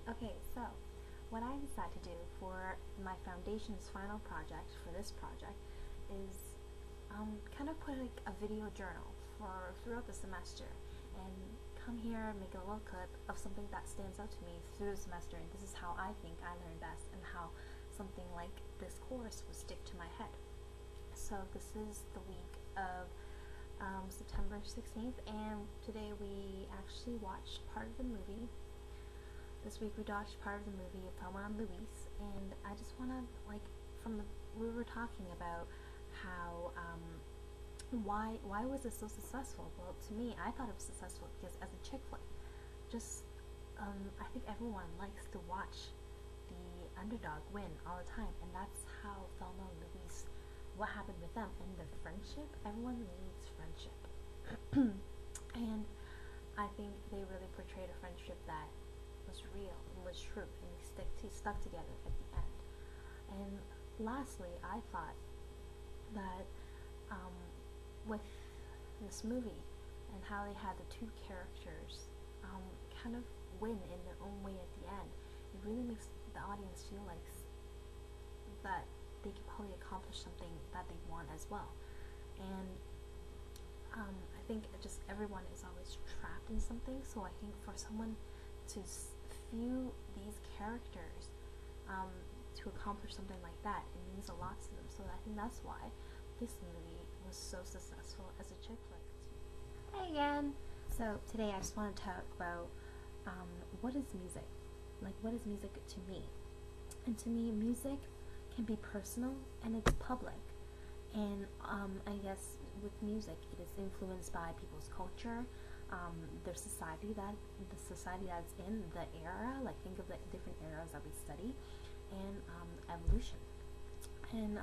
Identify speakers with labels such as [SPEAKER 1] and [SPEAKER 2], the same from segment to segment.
[SPEAKER 1] Okay, so what I decided to do for my foundation's final project for this project is kind of put like a video journal for throughout the semester and come here make a little clip of something that stands out to me through the semester, and this is how I think I learn best and how something like this course would stick to my head. So this is the week of September 16th, and today we actually watched part of the movie. This week we watched part of the movie Thelma and Louise, and I just want to, like, we were talking about how, why was it so successful? Well, to me, I thought it was successful because as a chick flick, just, I think everyone likes to watch the underdog win all the time, and that's how Thelma and Louise, what happened with them, and their friendship. Everyone needs friendship. And I think they really portrayed a friendship that was real and was true, and they stuck together at the end. And lastly, I thought that with this movie and how they had the two characters kind of win in their own way at the end, it really makes the audience feel like that they can probably accomplish something that they want as well. And I think just everyone is always trapped in something, so I think for someone to view these characters to accomplish something like that, it means a lot to them. So I think that's why this movie was so successful as a chick flick. Hey again! So today I just want to talk about what is music? Like, what is music to me? And to me, music can be personal and it's public. And I guess with music, it is influenced by people's culture, their society, the society that's in the era. Like, think of the different eras that we study, and evolution. And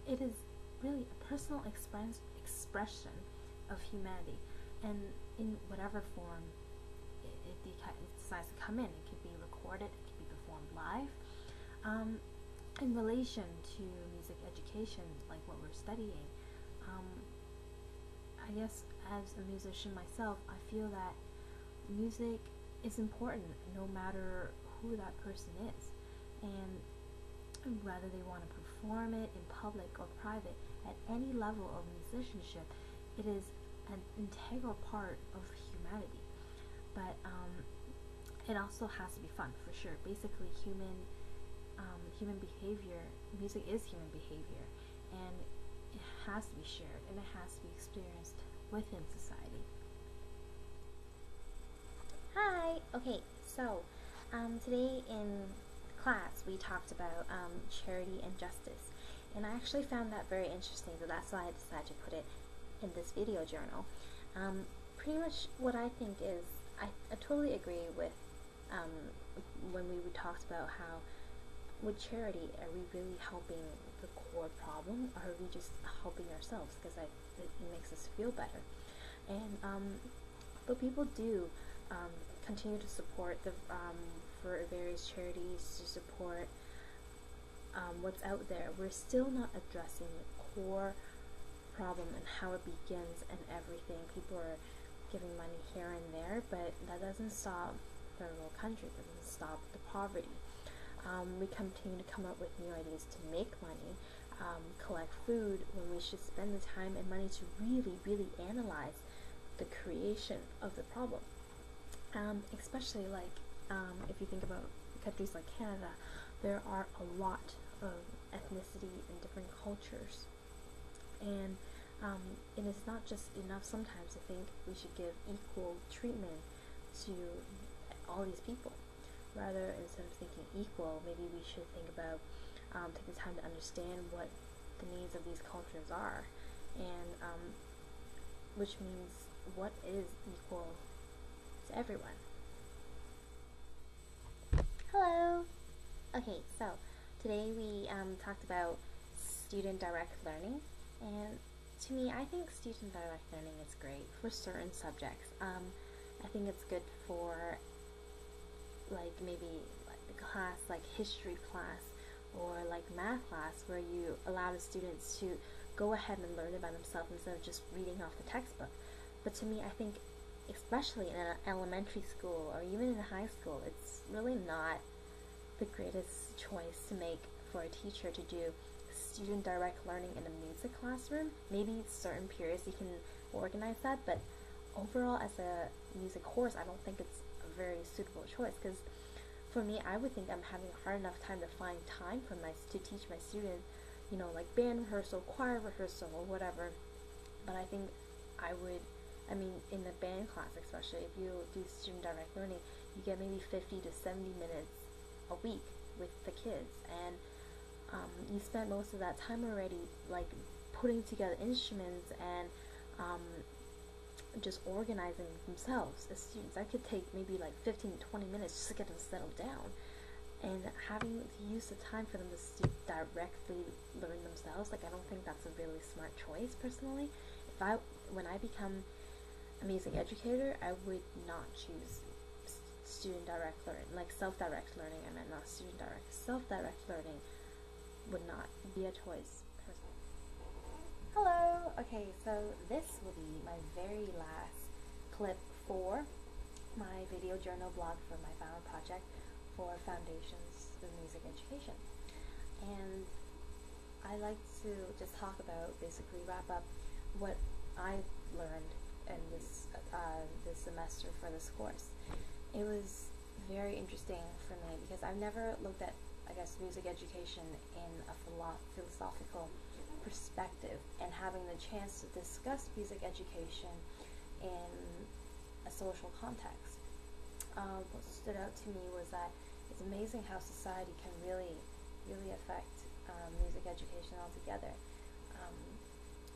[SPEAKER 1] it is really a personal expression of humanity, and in whatever form it decides to come in. It could be recorded, it could be performed live. In relation to music education, like what we're studying, I guess as a musician myself, I feel that music is important no matter who that person is, and whether they want to perform it in public or private, at any level of musicianship, it is an integral part of humanity. But it also has to be fun, for sure. Basically, human behavior, music is human behavior, and it has to be shared and it has to be experienced within society. Hi! Okay, so today in class we talked about charity and justice, and I actually found that very interesting, so that's why I decided to put it in this video journal. Pretty much what I think is, I totally agree with when we talked about how with charity, are we really helping the core problem, or are we just helping ourselves because it makes us feel better? And but people do continue to support for various charities to support what's out there. We're still not addressing the core problem and how it begins and everything. People are giving money here and there, but that doesn't stop third world countries, doesn't stop the poverty. We continue to come up with new ideas to make money, collect food, when we should spend the time and money to really, really analyze the creation of the problem. Especially like if you think about countries like Canada, there are a lot of ethnicity and different cultures, and it is not just enough sometimes to think we should give equal treatment to all these people. Rather, instead of thinking equal, maybe we should think about taking the time to understand what the needs of these cultures are, and which means what is equal to everyone. Hello! Okay, so today we talked about student direct learning, and to me, I think student direct learning is great for certain subjects. I think it's good for like maybe like a class like history class or like math class, where you allow the students to go ahead and learn it by themselves instead of just reading off the textbook. But to me, I think especially in an elementary school or even in high school, it's really not the greatest choice to make for a teacher to do student direct learning in a music classroom. Maybe certain periods you can organize that, but overall as a music course, I don't think it's a very suitable choice, because for me, I would think I'm having a hard enough time to find time for to teach my students, like band rehearsal, choir rehearsal, or whatever. But I think I would, in the band class especially, if you do student direct learning, you get maybe 50 to 70 minutes a week with the kids, and you spend most of that time already like putting together instruments and just organizing themselves as students. That could take maybe like 15 to 20 minutes just to get them settled down, and having to use the time for them to directly learn themselves, like I don't think that's a really smart choice personally. When I become a music educator, I would not choose student direct learning, like self-direct learning. I meant not student direct. Self-direct learning would not be a choice personally. Hello! Okay, so this will be my very last clip for my video journal blog for my final project for Foundations of Music Education. And I like to just talk about, basically wrap up what I learned in this semester for this course. It was very interesting for me because I've never looked at, I guess, music education in a philosophical perspective, and having the chance to discuss music education in a social context. What stood out to me was that it's amazing how society can really affect music education altogether.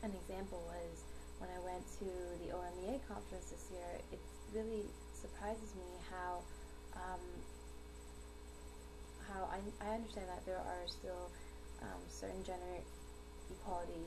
[SPEAKER 1] An example was when I went to the OMEA conference this year. It really surprises me how I understand that there are still certain gender equality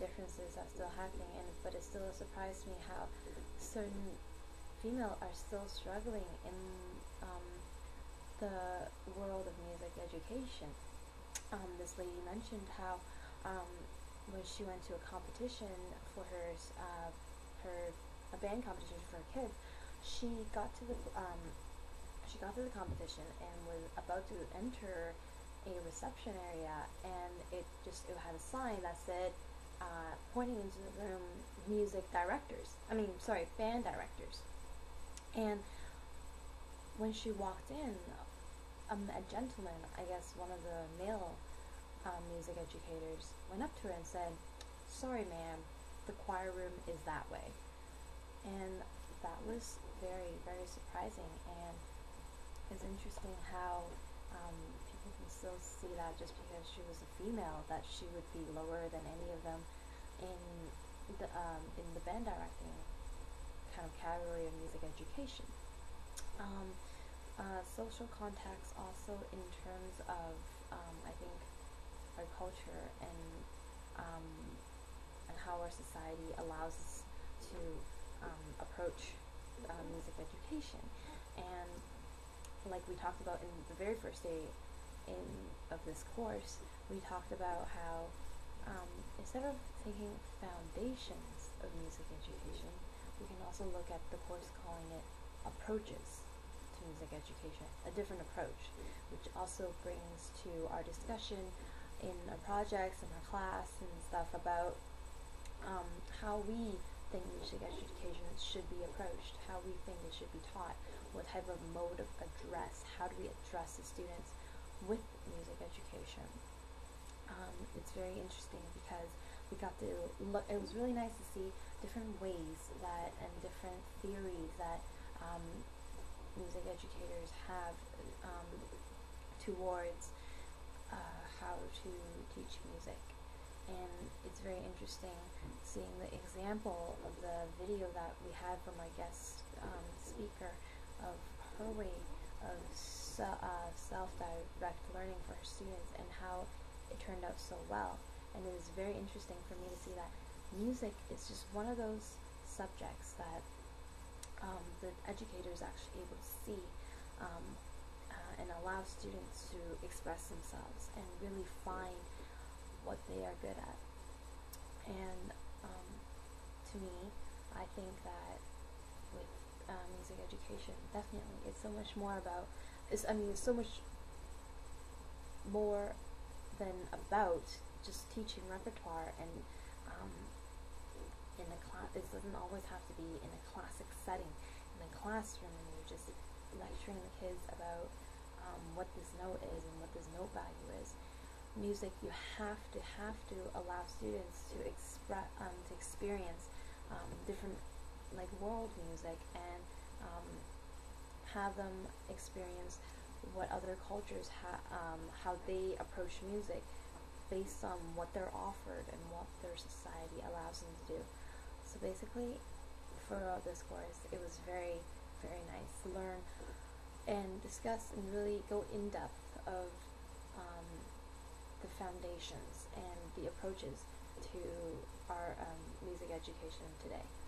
[SPEAKER 1] differences that's still happening, but it still surprised me how certain female are still struggling in the world of music education. This lady mentioned how when she went to a competition for a band competition for her kids, she got to the competition and was about to enter a reception area, and it had a sign that said, pointing into the room, band directors. And when she walked in, a gentleman, I guess one of the male music educators, went up to her and said, "Sorry ma'am, the choir room is that way." And that was very, very surprising, and it's interesting how people can still see that just because she was a female, that she would be lower than any of them in the band directing kind of category of music education. Social context also in terms of I think our culture and how our society allows us to approach music education. And like we talked about in the very first day of this course, we talked about how instead of taking foundations of music education, we can also look at the course calling it approaches to music education, a different approach, which also brings to our discussion in our projects, in our class and stuff about how we think music education should be approached, how we think it should be taught, what type of mode of address, how do we address the students with music education. It's very interesting because we got to look, it was really nice to see different ways that and different theories that music educators have towards how to teach music. And it's very interesting seeing the example of the video that we had from our guest speaker of her way of self-direct learning for her students and how it turned out so well. And it was very interesting for me to see that music is just one of those subjects that the educator is actually able to see and allow students to express themselves and really find what they are good at. And to me, I think that education. Definitely, it's so much more about. It's so much more than about just teaching repertoire and um, in a class. It doesn't always have to be in a classic setting, in a classroom, and you're just lecturing the kids about what this note is and what this note value is. Music, you have to allow students to experience different like world music, and have them experience what other cultures how they approach music based on what they're offered and what their society allows them to do. So basically, for this course, it was very, very nice to learn and discuss and really go in depth of the foundations and the approaches to our music education today.